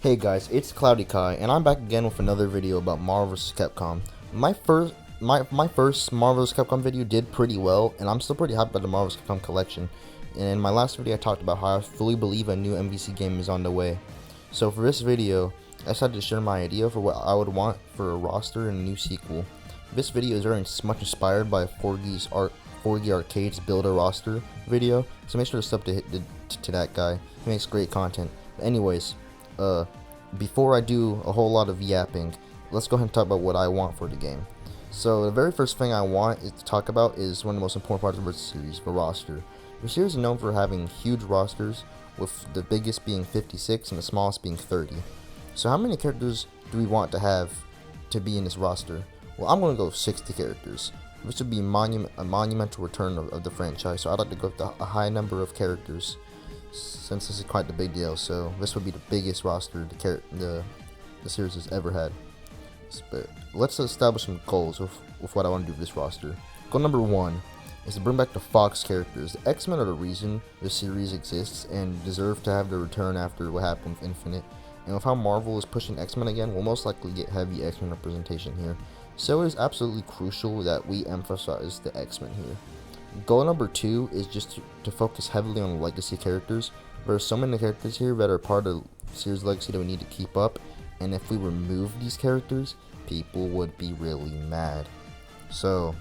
Hey guys, it's CloudyKai, and I'm back again with another video about Marvel vs. Capcom. My first Marvel vs. Capcom video did pretty well, and I'm still pretty happy about the Marvel vs. Capcom collection. And in my last video, I talked about how I fully believe a new MVC game is on the way. So for this video, I decided to share my idea for what I would want for a roster and a new sequel. This video is very much inspired by 4G Arcade's Build a Roster video, so make sure to sub to that guy. He makes great content. But anyways, before I do a whole lot of yapping, let's go ahead and talk about what I want for the game. So the very first thing I want to talk about is one of the most important parts of the series, the roster. The series is known for having huge rosters, with the biggest being 56 and the smallest being 30. So how many characters do we want to have to be in this roster? Well, I'm going to go with 60 characters. This would be a monumental return of the franchise, so I'd like to go with a high number of characters, since this is quite the big deal. So this would be the biggest roster the series has ever had. But let's establish some goals with what I want to do with this roster. Goal number 1 is to bring back the Fox characters. The X-Men are the reason the series exists and deserve to have their return after what happened with Infinite. And with how Marvel is pushing X-Men again, we'll most likely get heavy X-Men representation here. So it is absolutely crucial that we emphasize the X-Men here. Goal number 2 is just to focus heavily on legacy characters. There are so many characters here that are part of the series legacy that we need to keep up, and if we remove these characters, people would be really mad. So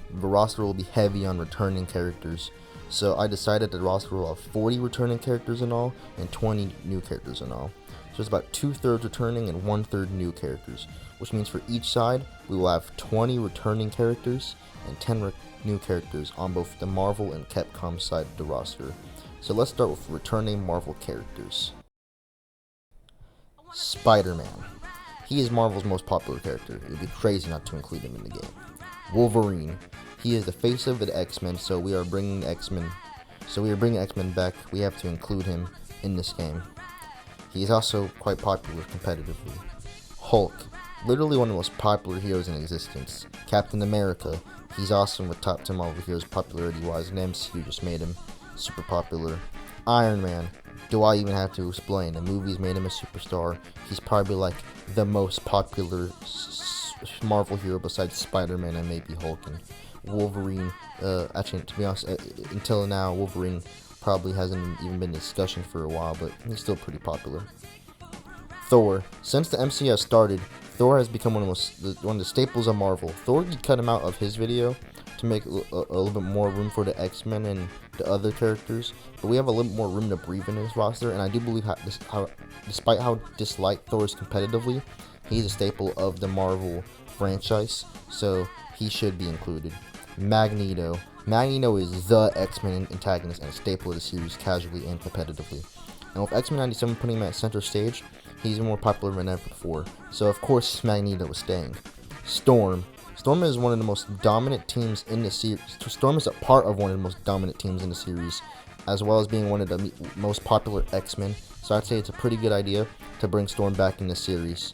the roster will be heavy on returning characters. So I decided the roster will have 40 returning characters in all and 20 new characters in all. So it's about 2/3 returning and 1/3 new characters, which means for each side we will have 20 returning characters and 10 new characters on both the Marvel and Capcom side of the roster. So let's start with returning Marvel characters. Spider-Man. He is Marvel's most popular character. It would be crazy not to include him in the game. Wolverine. He is the face of the X-Men, so we are bringing X-Men back. We have to include him in this game. He is also quite popular competitively. Hulk. Literally one of the most popular heroes in existence. Captain America. He's awesome with top 10 Marvel heroes popularity wise, and MCU just made him super popular. Iron Man. Do I even have to explain? The movies made him a superstar. He's probably like the most popular Marvel hero besides Spider-Man and maybe Hulk and Wolverine. Actually, to be honest, until now, Wolverine probably hasn't even been in discussion for a while, but he's still pretty popular. Thor. Since the MCU has started, Thor has become one of the staples of Marvel. Thor, you cut him out of his video to make a little bit more room for the X-Men and the other characters, but we have a little more room to breathe in this roster, and I do believe despite how disliked Thor is competitively, he's a staple of the Marvel franchise, so he should be included. Magneto. Magneto is the X-Men antagonist and a staple of the series casually and competitively. And with X-Men 97 putting him at center stage, he's more popular than ever before. So of course Magneto is staying. Storm. Storm is one of the most dominant teams in the series. Storm is a part of one of the most dominant teams in the series, as well as being one of the most popular X-Men. So I'd say it's a pretty good idea to bring Storm back in the series.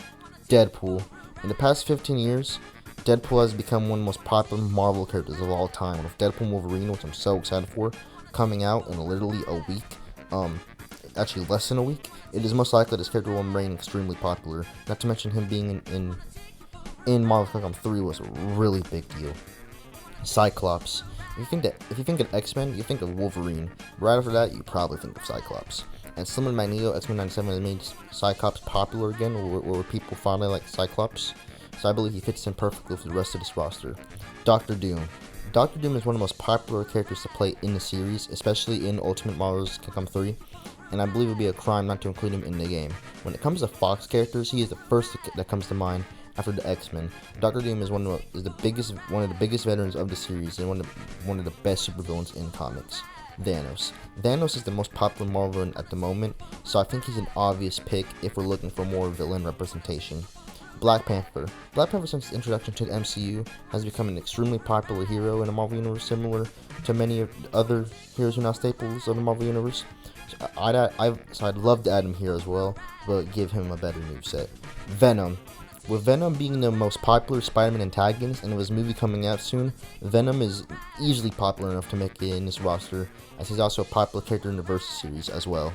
Deadpool. In the past 15 years, Deadpool has become one of the most popular Marvel characters of all time. With Deadpool and Wolverine, which I'm so excited for, coming out in literally a week, actually less than a week, it is most likely this character will remain extremely popular. Not to mention him being in Marvel Capcom 3 was a really big deal. Cyclops. If you think of X-Men, you think of Wolverine. Right after that, you probably think of Cyclops. And similar to Magneto, X-Men 97 has made Cyclops popular again, where people finally like Cyclops. So I believe he fits in perfectly with the rest of this roster. Doctor Doom. Doctor Doom is one of the most popular characters to play in the series, especially in Ultimate Marvel vs. Capcom 3, and I believe it would be a crime not to include him in the game. When it comes to Fox characters, he is the first that comes to mind after the X-Men. Doctor Doom is one of the biggest veterans of the series and one of the best supervillains in comics. Thanos. Thanos is the most popular Marvel villain at the moment, so I think he's an obvious pick if we're looking for more villain representation. Black Panther. Black Panther, since its introduction to the MCU, has become an extremely popular hero in the Marvel Universe, similar to many of the other heroes who are now staples of the Marvel Universe. So I'd love to add him here as well, but give him a better moveset. Venom. With Venom being the most popular Spider-Man antagonist and with his movie coming out soon, Venom is easily popular enough to make it in this roster, as he's also a popular character in the Versus series as well.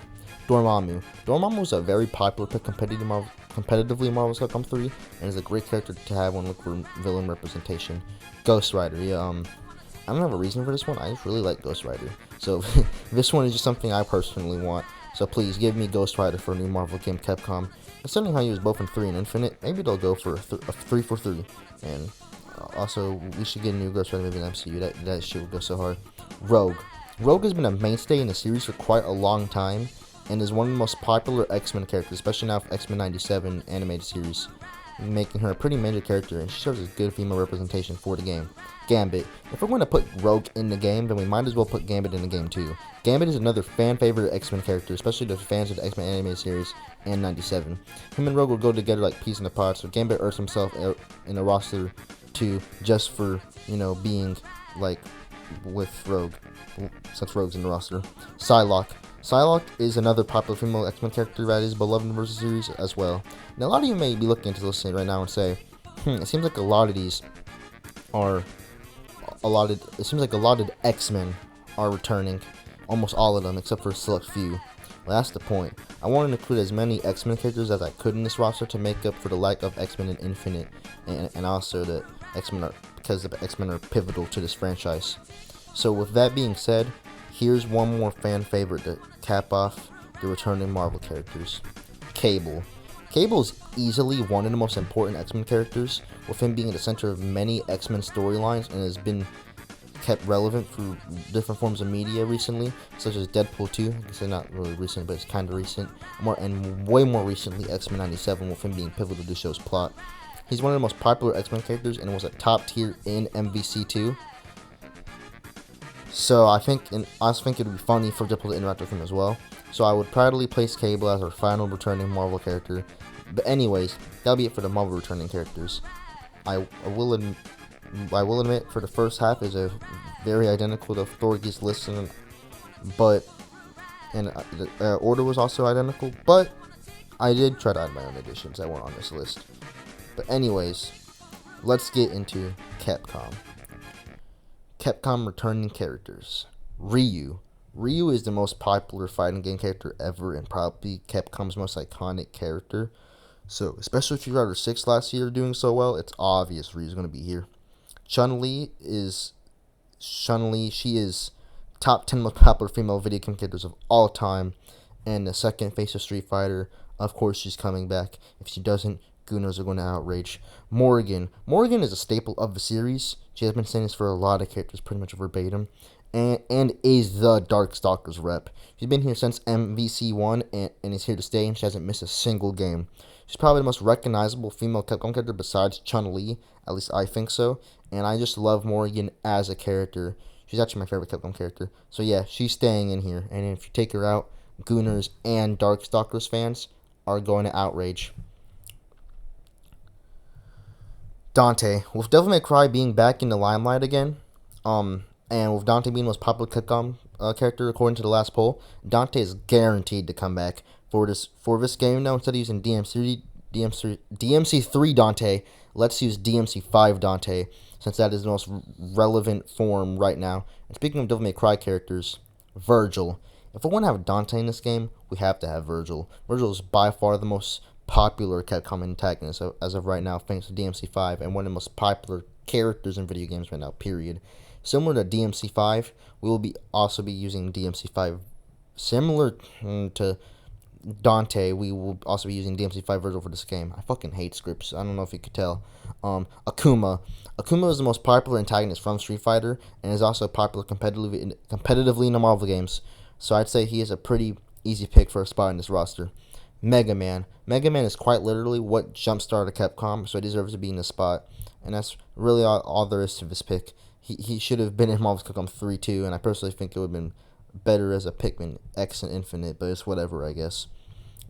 Dormammu. Dormammu was a very popular pick competitively in Marvel's Capcom 3, and is a great character to have when looking for villain representation. Ghost Rider, yeah, I don't have a reason for this one, I just really like Ghost Rider. So, this one is just something I personally want. So please, give me Ghost Rider for a new Marvel game, Capcom. Considering how he was both in 3 and Infinite, maybe they'll go for a 3 for 3. And also, we should get a new Ghost Rider movie in the MCU, that shit would go so hard. Rogue. Rogue has been a mainstay in the series for quite a long time, and is one of the most popular X-Men characters, especially now for X-Men 97 animated series, making her a pretty major character, and she serves as good female representation for the game. Gambit. If we're going to put Rogue in the game, then we might as well put Gambit in the game too. Gambit is another fan-favorite X-Men character, especially the fans of the X-Men animated series and 97. Him and Rogue will go together like peas in a pod, so Gambit earns himself in a roster too, just for, being, like, with Rogue, since Rogue's in the roster. Psylocke. Psylocke is another popular female X-Men character that is beloved in the Versus series as well. Now, a lot of you may be looking into this right now and say, it seems like a lot of these are it seems like a lot of X-Men are returning, almost all of them, except for a select few. Well, that's the point. I wanted to include as many X-Men characters as I could in this roster to make up for the lack of X-Men in Infinite, and also that because the X-Men are pivotal to this franchise. So with that being said, here's one more fan favorite to cap off the returning Marvel characters. Cable. Cable is easily one of the most important X-Men characters, with him being at the center of many X-Men storylines, and has been kept relevant through different forms of media recently, such as Deadpool 2, I guess not really recent, but it's kind of recent, and way more recently X-Men 97, with him being pivotal to the show's plot. He's one of the most popular X-Men characters, and was a top tier in MVC2. So I think it would be funny for Deadpool to interact with him as well. So I would proudly place Cable as our final returning Marvel character. But anyways, that'll be it for the Marvel returning characters. I will admit, for the first half is a very identical to Thorgy's list, but the order was also identical. But I did try to add my own additions that weren't on this list. But anyways, let's get into Capcom. Capcom returning characters. Ryu. Ryu is the most popular fighting game character ever, and probably Capcom's most iconic character. So, especially if Street Fighter 6 last year doing so well, it's obvious Ryu's going to be here. Chun-Li, she is top 10 most popular female video game characters of all time, and the second face of Street Fighter. Of course, she's coming back. If she doesn't, Gooners are going to outrage. Morrigan is a staple of the series. She has been saying this for a lot of characters, pretty much verbatim, and is the Darkstalkers rep. She's been here since MVC1 and is here to stay, and she hasn't missed a single game. She's probably the most recognizable female Capcom character besides Chun-Li, at least I think so, and I just love Morrigan as a character. She's actually my favorite Capcom character. So yeah, she's staying in here, and if you take her out, Gooners and Darkstalkers fans are going to outrage. Dante. With Devil May Cry being back in the limelight again, and with Dante being the most popular Capcom character according to the last poll, Dante is guaranteed to come back for this game. Now, instead of using DMC3 Dante, let's use DMC5 Dante, since that is the most relevant form right now. And speaking of Devil May Cry characters, Virgil. If we want to have Dante in this game, we have to have Virgil. Virgil is by far the most popular Capcom antagonist as of right now, thanks to DMC5, and one of the most popular characters in video games right now, period. Similar to DMC5, we will also be using DMC5. Similar to Dante, we will also be using DMC5 Virgil for this game. I fucking hate scripts. I don't know if you could tell. Akuma. Akuma is the most popular antagonist from Street Fighter, and is also popular competitively in the Marvel games. So I'd say he is a pretty easy pick for a spot in this roster. Mega Man. Mega Man is quite literally what jump-started Capcom, so he deserves to be in this spot. And that's really all there is to this pick. He should have been in Marvel's Capcom 3 too, and I personally think it would have been better as a Pikmin X and Infinite, but it's whatever, I guess.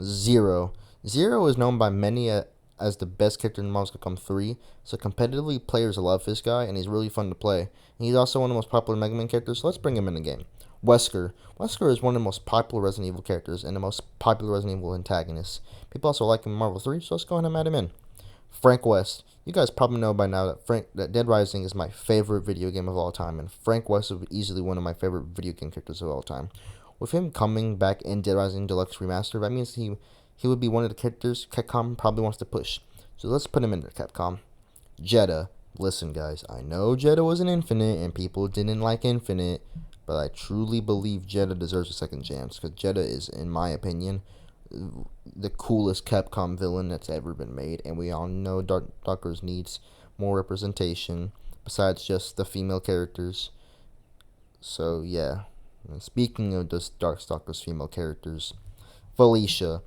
Zero. Zero is known by many as the best character in Marvel's Capcom 3, so competitively players love this guy, and he's really fun to play. And he's also one of the most popular Mega Man characters, so let's bring him in the game. Wesker. Wesker is one of the most popular Resident Evil characters and the most popular Resident Evil antagonists. People also like him in Marvel 3, so let's go ahead and add him in. Frank West. You guys probably know by now that Dead Rising is my favorite video game of all time, and Frank West is easily one of my favorite video game characters of all time. with him coming back in Dead Rising Deluxe Remaster, that means he would be one of the characters Capcom probably wants to push. So let's put him in there, Capcom. Jeddah. Listen, guys, I know Jeddah was an Infinite, and people didn't like Infinite, but I truly believe Jeddah deserves a second chance, because Jeddah is, in my opinion, the coolest Capcom villain that's ever been made, and we all know Darkers needs more representation besides just the female characters. So yeah, and speaking of just Darkstalkers female characters, Felicia.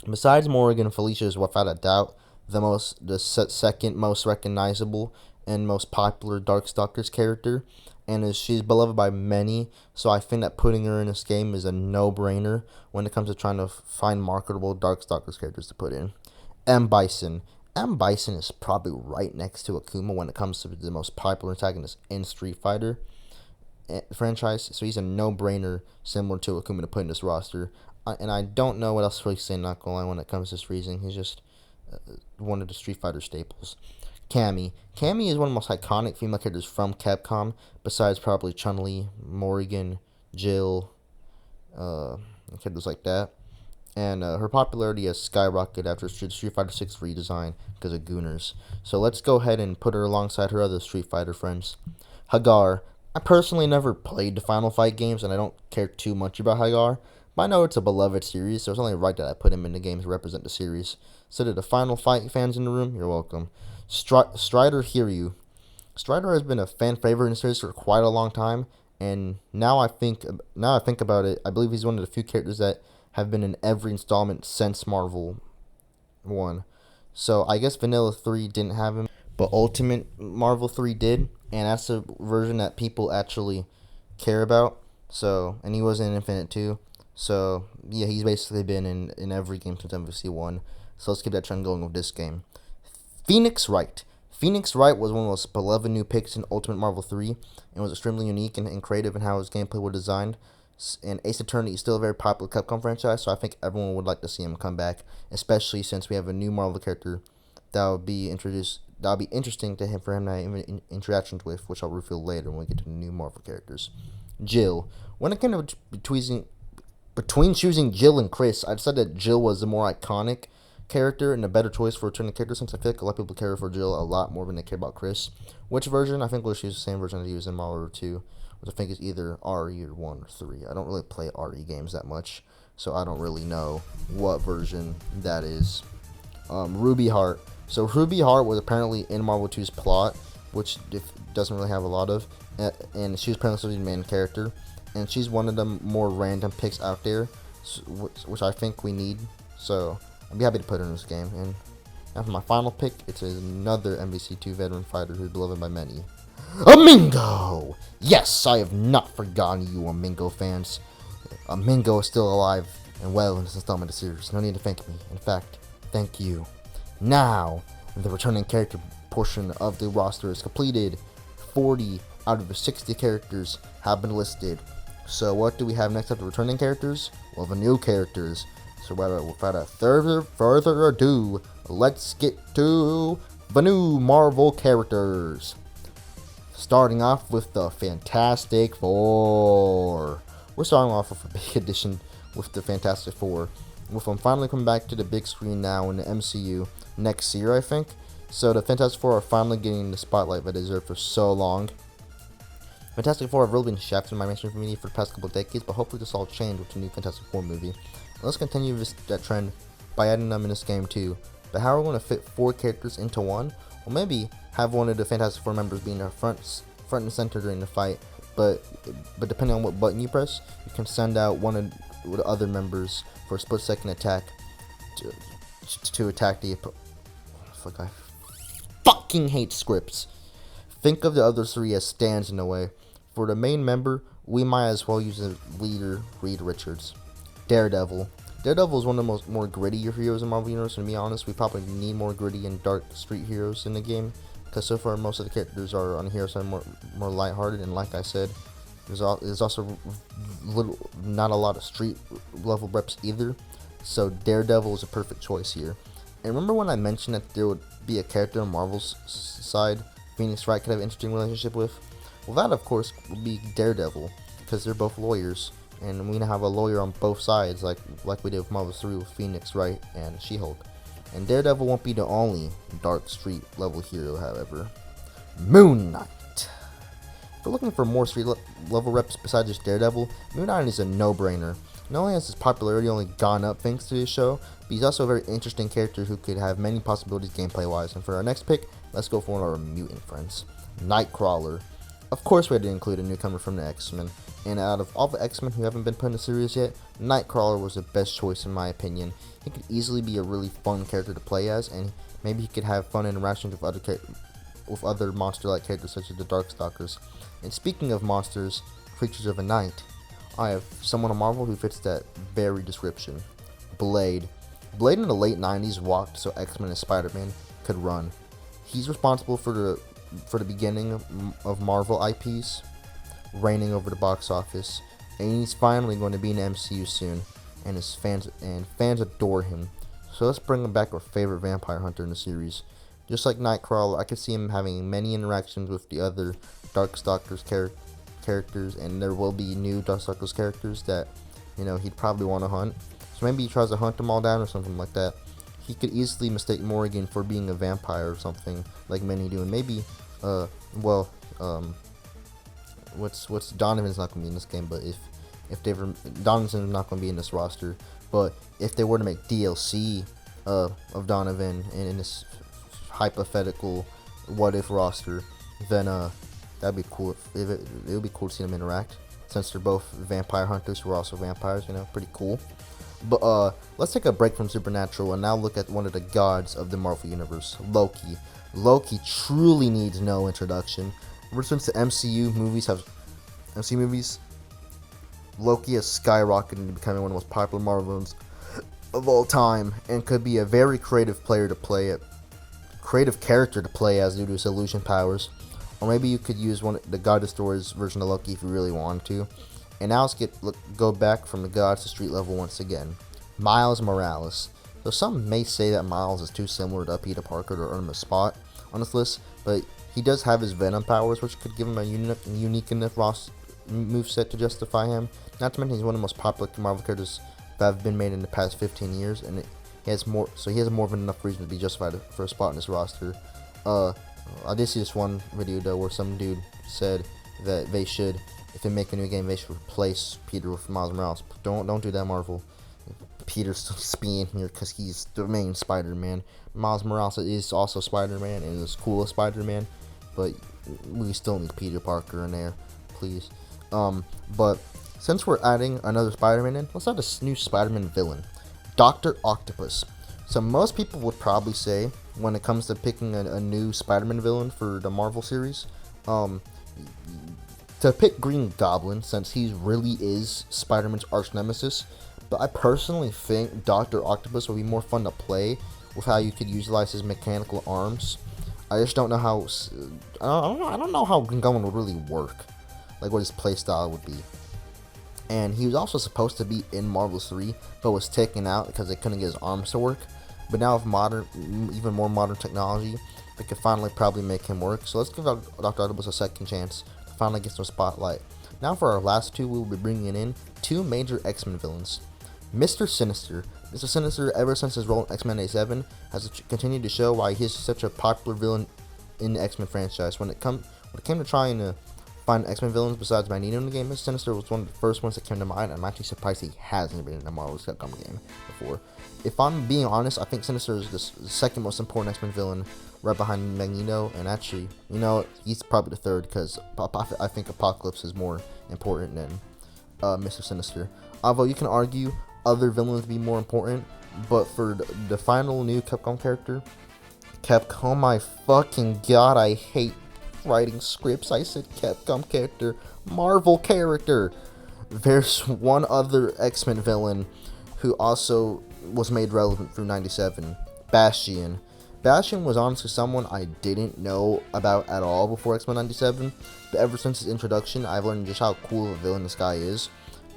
Besides Morrigan, Felicia is without a doubt the second most recognizable and most popular Darkstalkers character, and she's beloved by many. So I think that putting her in this game is a no-brainer when it comes to trying to find marketable Darkstalkers characters to put in. M. Bison. M. Bison is probably right next to Akuma when it comes to the most popular antagonist in Street Fighter franchise. So he's a no-brainer, similar to Akuma, to put in this roster. And I don't know what else to really say, not gonna lie, when it comes to this reason. He's just one of the Street Fighter staples. Cammy. Cammy is one of the most iconic female characters from Capcom, besides probably Chun-Li, Morrigan, Jill, characters like that. And her popularity has skyrocketed after Street Fighter 6 redesign because of Gooners. So let's go ahead and put her alongside her other Street Fighter friends. Hagar. I personally never played the Final Fight games, and I don't care too much about Hagar, but I know it's a beloved series, so it's only right that I put him in the game to represent the series. So to the Final Fight fans in the room, you're welcome. Strider Hiryu. Strider has been a fan favorite in the series for quite a long time, and now I think about it, I believe he's one of the few characters that have been in every installment since Marvel 1. So I guess Vanilla 3 didn't have him, but Ultimate Marvel 3 did, and that's the version that people actually care about. So, and he was in Infinite 2. So, yeah, he's basically been in every game since MVC 1. So let's keep that trend going with this game. Phoenix Wright. Phoenix Wright was one of the most beloved new picks in Ultimate Marvel 3, and was extremely unique and creative in how his gameplay was designed. And Ace Attorney is still a very popular Capcom franchise, so I think everyone would like to see him come back, especially since we have a new Marvel character that would be introduced. That would be interesting to him for him to have interactions with, which I'll reveal later when we get to the new Marvel characters. Jill. When it came to between choosing Jill and Chris, I decided that Jill was the more iconic character and a better choice for returning character, since I feel like a lot of people care for Jill a lot more than they care about Chris. Which version? I think we'll choose the same version that he was in Marvel 2, which I think is either RE or 1 or 3. I don't really play RE games that much, so I don't really know what version that is. Ruby Heart. So Ruby Heart was apparently in Marvel 2's plot, which doesn't really have a lot of, and she was apparently the main character, and she's one of the more random picks out there, which I think we need. So I'd be happy to put her in this game. And now for my final pick, it's another MVC2 veteran fighter who's beloved by many. Amingo! Yes, I have not forgotten you, Amingo fans. Amingo is still alive and well in this installment of the series. No need to thank me. In fact, thank you. Now, the returning character portion of the roster is completed. 40 out of the 60 characters have been listed. So what do we have next after returning characters? Well, the new characters. So without further ado, let's get to the new Marvel characters. Starting off with the Fantastic Four. We're starting off with a big addition with the Fantastic Four, with them finally coming back to the big screen now in the MCU next year, I think. So the Fantastic Four are finally getting the spotlight that they deserve for so long. Fantastic Four have really been shafted in my mainstream community for the past couple of decades, but hopefully this all changed with the new Fantastic Four movie. Let's continue that trend by adding them in this game too. But how are we going to fit 4 characters into one? Well, maybe have one of the Fantastic Four members being a front and center during the fight, but depending on what button you press, you can send out one of the other members for a split-second attack to attack the opponent. Fuck, I fucking hate scripts. Think of the other 3 as stands in a way. For the main member, we might as well use the leader, Reed Richards. Daredevil. Daredevil is one of the more grittier heroes in Marvel Universe, and to be honest, we probably need more gritty and dark street heroes in the game, because so far most of the characters are on here, so more lighthearted, and like I said, there's also not a lot of street level reps either, so Daredevil is a perfect choice here. And remember when I mentioned that there would be a character on Marvel's side Phoenix Wright could have an interesting relationship with? Well, that of course would be Daredevil, because they're both lawyers, and we have a lawyer on both sides, like we did with Marvel 3 with Phoenix Wright and She-Hulk. And Daredevil won't be the only Dark Street level hero, however. Moon Knight. If we're looking for more street level reps besides just Daredevil, Moon Knight is a no-brainer. Not only has his popularity only gone up thanks to his show, but he's also a very interesting character who could have many possibilities gameplay-wise. And for our next pick, let's go for one of our mutant friends, Nightcrawler. Of course we had to include a newcomer from the X-Men, and out of all the X-Men who haven't been put in the series yet, Nightcrawler was the best choice in my opinion. He could easily be a really fun character to play as, and maybe he could have fun interactions with other monster-like characters such as the Darkstalkers. And speaking of monsters, creatures of the night, I have someone on Marvel who fits that very description. Blade. Blade in the late 90s walked so X-Men and Spider-Man could run. He's responsible for the beginning of Marvel IPs, reigning over the box office, and he's finally going to be in the MCU soon, and fans adore him. So let's bring him back, our favorite vampire hunter in the series. Just like Nightcrawler, I could see him having many interactions with the other Darkstalkers characters, and there will be new Darkstalkers characters that, he'd probably want to hunt. So maybe he tries to hunt them all down or something like that. He could easily mistake Morrigan for being a vampire or something, like many do. And maybe, what's Donovan's not gonna be in this game, but if Donovan's not gonna be in this roster, but if they were to make DLC of Donovan in this hypothetical what if roster, then that'd be cool. It would be cool to see them interact, since they're both vampire hunters who are also vampires. Pretty cool. But let's take a break from Supernatural and now look at one of the gods of the Marvel Universe, Loki. Loki truly needs no introduction. Ever since the MCU movies, Loki has skyrocketed into becoming one of the most popular Marvel villains of all time, and could be a very creative character to play as due to his illusion powers. Or maybe you could use the God of Stories version of Loki if you really wanted to. And now let's go back from the gods to street level once again. Miles Morales. So some may say that Miles is too similar to Peter Parker to earn him a spot on this list, but he does have his Venom powers, which could give him a unique enough moveset to justify him. Not to mention he's one of the most popular Marvel characters that have been made in the past 15 years, and he has more than enough reason to be justified for a spot in this roster. I did see this one video though where some dude said that they should, if they make a new game, they should replace Peter with Miles Morales. Don't do that, Marvel. Peter's still being here because he's the main Spider-Man. Miles Morales is also Spider-Man and is cool as Spider-Man, but we still need Peter Parker in there, please. But since we're adding another Spider-Man in, let's add a new Spider-Man villain, Dr. Octopus. So most people would probably say, when it comes to picking a new Spider-Man villain for the Marvel series, to pick Green Goblin, since he really is Spider-Man's arch nemesis. But I personally think Dr. Octopus would be more fun to play with how you could utilize his mechanical arms. I just don't know how. I don't know how Green Goblin would really work, like what his playstyle would be. And he was also supposed to be in Marvel 3, but was taken out because they couldn't get his arms to work. But now with even more modern technology, they could finally probably make him work. So let's give Dr. Octopus a second chance to finally get some spotlight. Now for our last two, we will be bringing in two major X-Men villains. Mr. Sinister. Mr. Sinister, ever since his role in X-Men 87, has continued to show why he's such a popular villain in the X-Men franchise. When it came to trying to find X-Men villains besides Magneto in the game, Mr. Sinister was one of the first ones that came to mind, and I'm actually surprised he hasn't been in a Marvel's Capcom game before. If I'm being honest, I think Sinister is the second most important X-Men villain, right behind Magneto, and actually, he's probably the third, because I think Apocalypse is more important than Mr. Sinister. Although you can argue other villains be more important, but for the final new Capcom character, Capcom, my fucking god, I hate writing scripts. I said Capcom character, Marvel character. There's one other X-Men villain who also was made relevant through 97, Bastion. Bastion was honestly someone I didn't know about at all before X-Men 97, but ever since his introduction, I've learned just how cool of a villain this guy is.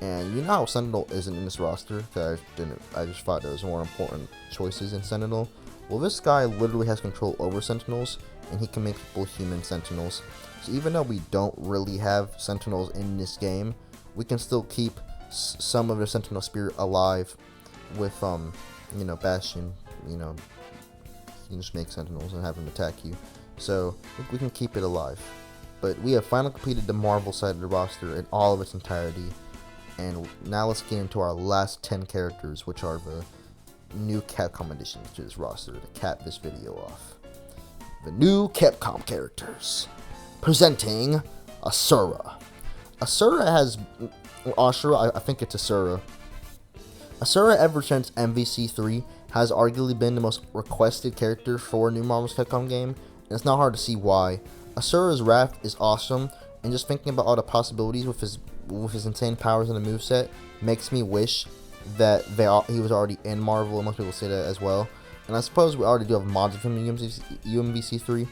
And you know how Sentinel isn't in this roster, because I just thought there was more important choices in Sentinel. Well, this guy literally has control over Sentinels, and he can make people human Sentinels. So even though we don't really have Sentinels in this game, we can still keep some of the Sentinel spirit alive with Bastion. You can just make Sentinels and have them attack you. So we can keep it alive. But we have finally completed the Marvel side of the roster in all of its entirety. And now let's get into our last 10 characters, which are the new Capcom additions to this roster to cap this video off. The new Capcom characters. Presenting Asura. Asura has... Ashura, I think it's Asura. Asura, ever since MVC3, has arguably been the most requested character for a new Marvel's Capcom game, and it's not hard to see why. Asura's Wrath is awesome, and just thinking about all the possibilities with his insane powers and the moveset makes me wish that he was already in Marvel, and most people say that as well. And I suppose we already do have mods of him in UMVC3,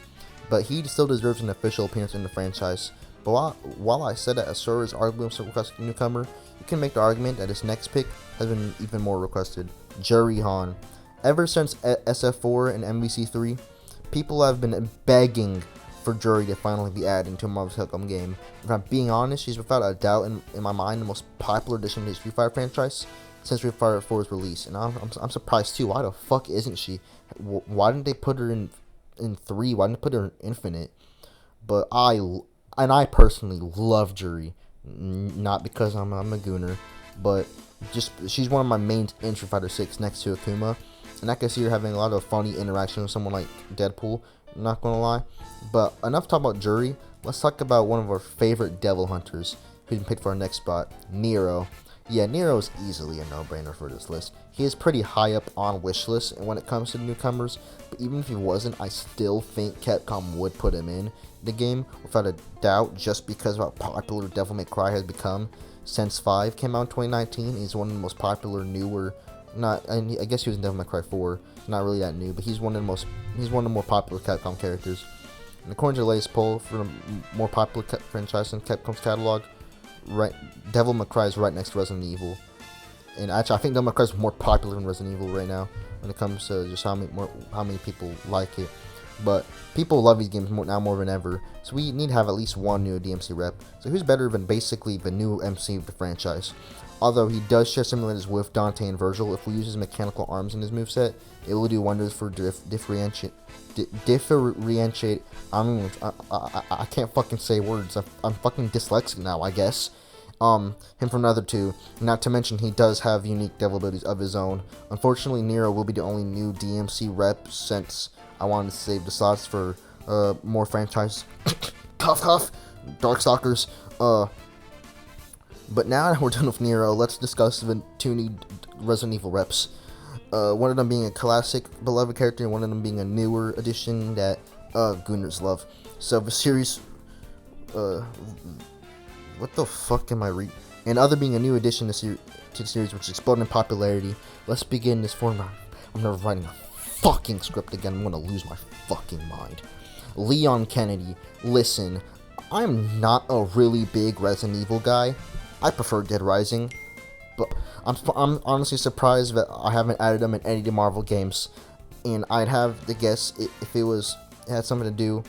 but he still deserves an official appearance in the franchise. But while I said that Asura is arguably the most requested newcomer, you can make the argument that his next pick has been even more requested. Juri Han. Ever since SF4 and MVC3, people have been begging for Juri to finally be added into a Marvel's Capcom game. If I'm being honest, she's without a doubt in my mind the most popular addition to the Street Fighter franchise since Street Fighter 4's release, and I'm surprised too. Why the fuck isn't she? Why didn't they put her in 3? Why didn't they put her in Infinite? But I personally love Juri, not because I'm a gooner, but just she's one of my mains in Street Fighter 6 next to Akuma, and I can see her having a lot of funny interaction with someone like Deadpool. I'm not gonna lie, but enough talk about Juri. Let's talk about one of our favorite Devil Hunters who's been picked for our next spot, Nero. Yeah, Nero is easily a no-brainer for this list. He is pretty high up on wish list when it comes to newcomers, but even if he wasn't, I still think Capcom would put him in the game without a doubt, just because of how popular Devil May Cry has become since 5 came out in 2019. He's one of the most popular newer, I guess he was in Devil May Cry 4, not really that new, but he's one of the more popular Capcom characters. And according to the latest poll for the more popular franchise in Capcom's catalog, Devil May Cry is right next to Resident Evil, and actually I think Devil May Cry is more popular than Resident Evil right now when it comes to just how many people like it. But people love these games more than ever, so we need to have at least one new DMC rep. So who's better than basically the new MC of the franchise? Although he does share similarities with Dante and Virgil, if we use his mechanical arms in his moveset, it will do wonders for differentiate. I can't fucking say words. I'm fucking dyslexic now, I guess. Him from the other two. Not to mention he does have unique devil abilities of his own. Unfortunately, Nero will be the only new DMC rep since I wanted to save the slots for more franchise cough cough Darkstalkers. But now that we're done with Nero, let's discuss the 2 new Resident Evil reps. One of them being a classic beloved character, and one of them being a newer addition that Gooners love. So the series, what the fuck am I reading? And other being a new addition to the series, which exploded in popularity. Let's begin this format. I'm never writing a fucking script again. I'm gonna lose my fucking mind. Leon Kennedy. Listen, I'm not a really big Resident Evil guy. I prefer Dead Rising, but I'm honestly surprised that I haven't added them in any of the Marvel games. And I'd have to guess if it had something to do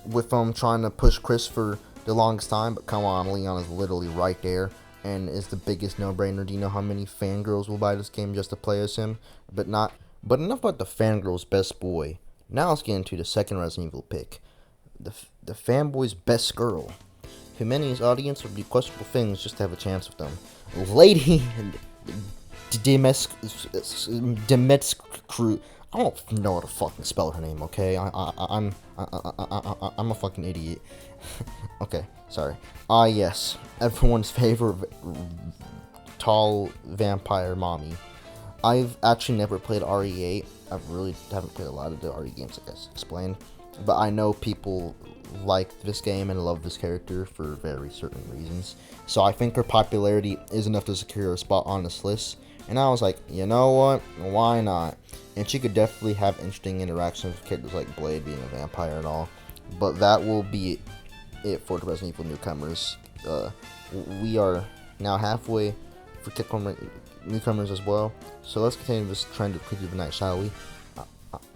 with trying to push Chris for the longest time. But come on, Leon is literally right there and is the biggest no-brainer. Do you know how many fangirls will buy this game just to play as him? But enough about the fangirl's best boy. Now let's get into the second Resident Evil pick, the fanboy's best girl, who many in his audience would do questionable things just to have a chance with them. Lady Demetskru. I don't know how to fucking spell her name, okay? I'm a fucking idiot. Okay, sorry. Yes, everyone's favorite tall vampire mommy. I've actually never played RE8. I really haven't played a lot of the RE games, like I explained. But I know people like this game and love this character for very certain reasons. So I think her popularity is enough to secure a spot on this list. And I was like, you know what? Why not? And she could definitely have interesting interactions with characters like Blade being a vampire and all. But that will be it for the Resident Evil newcomers. We are now halfway for Capcom newcomers as well. So let's continue this trend of Creepy of the Night, shall we? I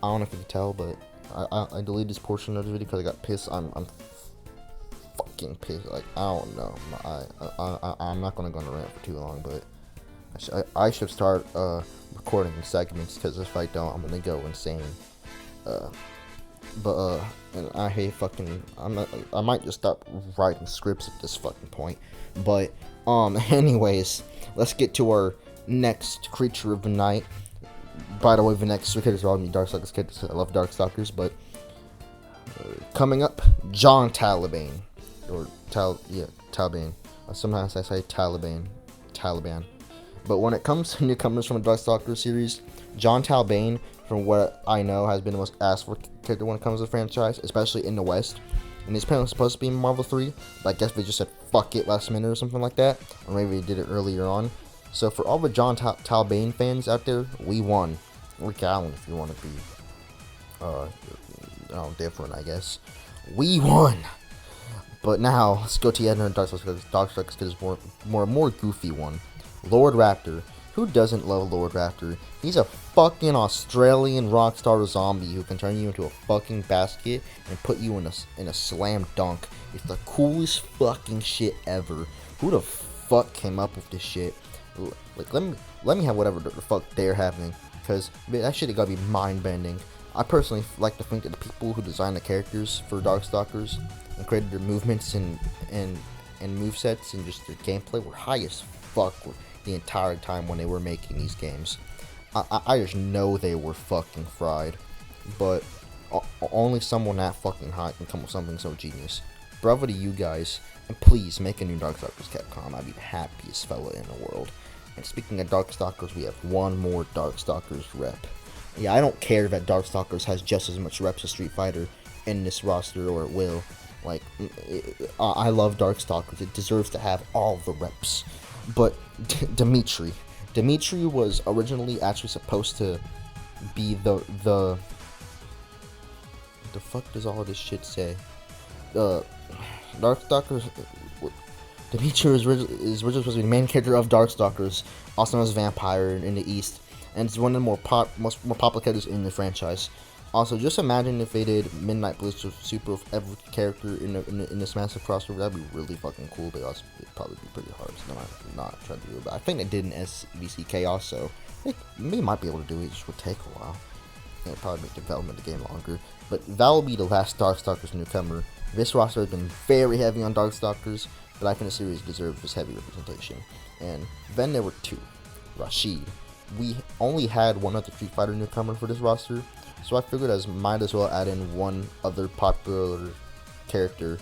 don't know if you can tell, but I deleted this portion of the video because I got pissed. I'm fucking pissed. Like, I don't know. I'm not gonna go on a rant for too long, but I should start recording in segments, because if I don't, I'm gonna go insane. And I hate fucking. I might just stop writing scripts at this fucking point. But anyways, let's get to our next creature of the night. By the way, the next three characters are all me Darkstalkers characters. I love Darkstalkers, but coming up, John Taliban, or Taliban. Sometimes I say Taliban. But when it comes to newcomers from the Darkstalkers series, John Talbane, from what I know, has been the most asked for character when it comes to the franchise, especially in the West. And he's apparently supposed to be in Marvel 3, but I guess they just said fuck it last minute or something like that. Or maybe they did it earlier on. So for all the John Talbane fans out there, we won. Rick Allen, if you want to be different, I guess. We won! But now, let's go to yet another Darkstalkers, because it's more goofy one. Lord Raptor. Who doesn't love Lord Raptor? He's a fucking Australian rockstar zombie who can turn you into a fucking basket and put you in a slam dunk. It's the coolest fucking shit ever. Who the fuck came up with this shit? Like, let me have whatever the fuck they're having, because that shit gotta be mind bending. I personally like to think that the people who designed the characters for Darkstalkers and created their movements and movesets and just their gameplay were high as fuck the entire time when they were making these games. I just know they were fucking fried, but only someone that fucking high can come with something so genius. Bravo to you guys, and please make a new Darkstalkers Capcom. I'd be the happiest fella in the world. And speaking of Darkstalkers, we have one more Darkstalkers rep. Yeah, I don't care that Darkstalkers has just as much reps as Street Fighter in this roster, or it will. Like, I love Darkstalkers. It deserves to have all the reps. But Dimitri was originally actually supposed to be the fuck does all this shit say? Darkstalkers. Dimitri is originally supposed to be the main character of Darkstalkers, also known as Vampire in the East, and it's one of the more popular characters in the franchise. Also, just imagine if they did Midnight Blitz with super of every character in this massive crossover. That'd be really fucking cool, but also it'd probably be pretty hard. So I'm not trying to do it. But I think they did an SVC Chaos, so they might be able to do it. It just would take a while. It'd probably make development of the game longer. But that will be the last Darkstalkers newcomer. This roster has been very heavy on Darkstalkers, but I think the series deserves this heavy representation. And then there were two. Rashid. We only had one other Street Fighter newcomer for this roster, so I figured I might as well add in one other popular character,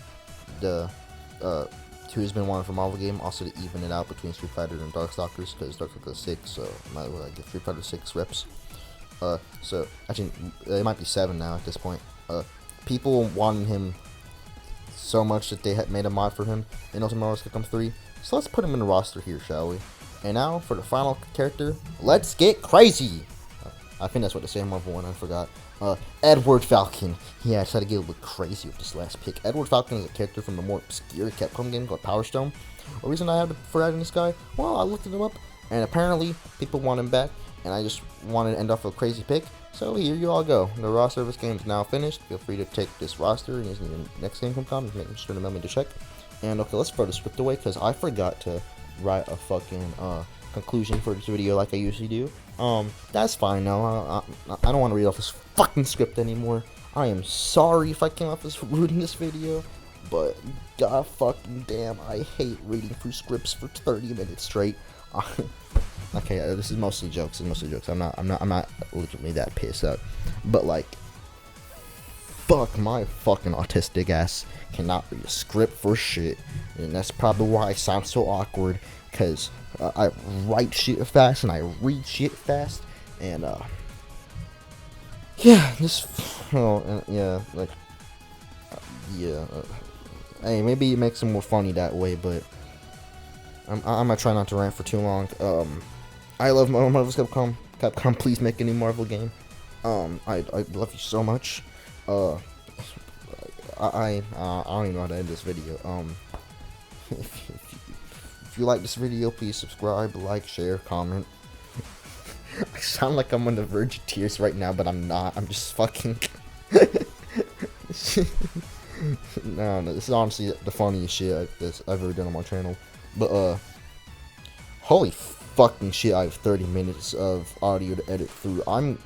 who's been wanted for Marvel game, also to even it out between Street Fighter and Darkstalkers, because Darkstalkers 6, so I might as well give Street Fighter 6 reps. So actually, it might be 7 now at this point. People wanted him so much that they had made a mod for him in Ultimate Marvel Capcom 3. So let's put him in the roster here, shall we? And now for the final character, let's get crazy. I think that's what the same Marvel one. I forgot. Edward Falcon. Yeah, I tried to get a little bit crazy with this last pick. Edward Falcon is a character from a more obscure Capcom game called Power Stone. The reason I had for adding this guy, well, I looked him up, and apparently people want him back, and I just wanted to end off with a crazy pick. So here you all go. The roster of this game is now finished. Feel free to take this roster and use it in your next game comes, making sure to remember to check. And okay, let's throw the script away, because I forgot to write a fucking conclusion for this video like I usually do. That's fine now. I don't want to read off this fucking script anymore. I am sorry if I came off as rude in this video, but god fucking damn, I hate reading through scripts for 30 minutes straight. Okay, this is mostly jokes. I'm not legitimately that pissed out, but like, fuck, my fucking autistic ass cannot read a script for shit, and that's probably why I sound so awkward, because I write shit fast and I read shit fast, and yeah, this, hey, maybe it makes it more funny that way, but I'm gonna try not to rant for too long. I love Marvel's Capcom. Capcom, please make a new Marvel game. I love you so much. I don't even know how to end this video. If you like this video, please subscribe, like, share, comment. I sound like I'm on the verge of tears right now, but I'm not. I'm just fucking No, this is honestly the funniest shit I've ever done on my channel. But holy fucking shit! I have 30 minutes of audio to edit through. I'm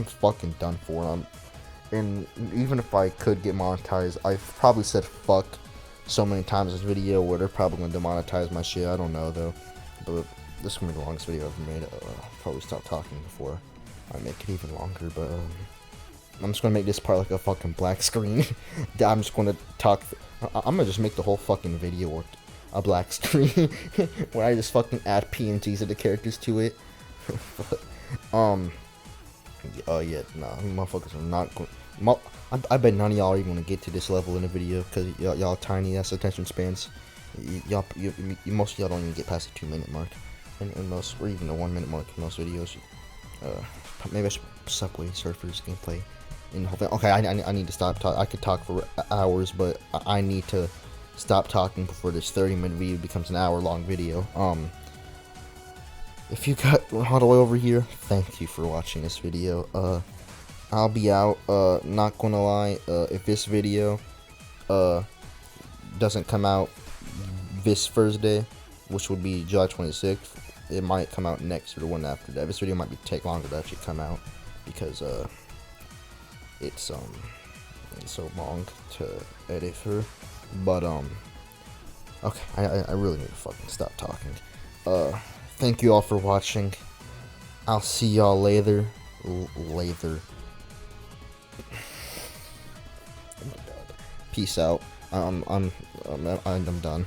fucking done for. And even if I could get monetized, I've probably said fuck so many times in this video where they're probably gonna demonetize my shit. I don't know though. But this is gonna be the longest video I've ever made. I'll probably stop talking before I make it even longer. But I'm just gonna make this part like a fucking black screen. I'm just gonna talk. I'm gonna just make the whole fucking video a black screen where I just fucking add PNGs of the characters to it. Oh yeah, nah, motherfuckers are not going. I bet none of y'all are even gonna get to this level in a video because y'all tiny ass attention spans. Most of y'all don't even get past the 2-minute mark, and most, or even the 1-minute mark in most videos. Maybe I should Subway Surfers gameplay. In the whole thing. Okay, I need to stop talking. I could talk for hours, but I need to stop talking before this 30-minute video becomes an hour-long video. If you got all the way over here, thank you for watching this video. I'll be out. Not gonna lie, if this video doesn't come out this Thursday, which would be July 26th, it might come out next or the one after that. This video might take longer to actually come out because it's so long to edit through. But okay, I really need to fucking stop talking. Thank you all for watching. I'll see y'all later. Peace out. I'm done.